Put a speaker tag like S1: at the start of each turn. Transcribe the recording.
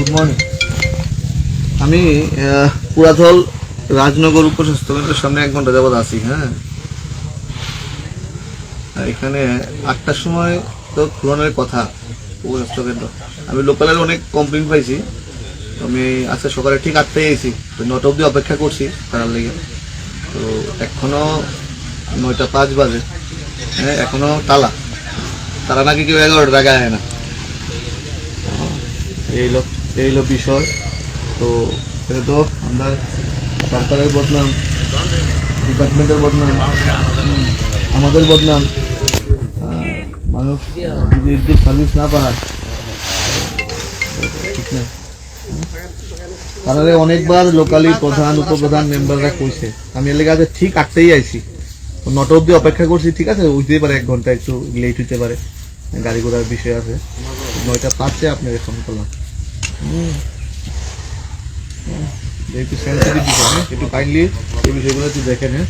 S1: Good morning. আমি পুরাতল রাজনগর উপস্বাস্থ্য কেন্দ্রের সামনে 1 ঘন্টা যাবৎ আছি। হ্যাঁ, আর এখানে 8টার সময় তো খুলনের কথা উপস্বাস্থ্য কেন্দ্র। আমি লোকালের অনেক কমপ্লেন পাইছি। আমি আজকে সকালে ঠিক 8টায় এসেছি, তো 9টা অবধি অপেক্ষা করছি তার লেগে। তো এখনো 9টা 5 বাজে। হ্যাঁ, এখনো তালা তারা নাকি কেউ 11টার আগে আয় না। এই হলো বিষয়। তো এটা তো আমরা সরকারের বদনাম, ডিপার্টমেন্টের বদনাম, আমাদের বদনাম। মানুষ যদি সার্ভিস না পায় ঠিক না। তারা অনেকবার লোকালি প্রধান উপপ্রধান মেম্বাররা কইছে, আমি এর লেগে আজ ঠিক 8টায় আইছি। 9টা অবধি অপেক্ষা করছি, ঠিক আছে, উঠতেই পারে 1 ঘন্টা একটু লেট হইতে পারে, গাড়ি ঘোড়ার বিষয় আছে। 9টা 5-এ আপনাকে ফোন করলাম। একটু সেন্সিটিভ বিষয়, একটু কাইন্ডলি এই বিষয়গুলো একটু দেখেন। হ্যাঁ।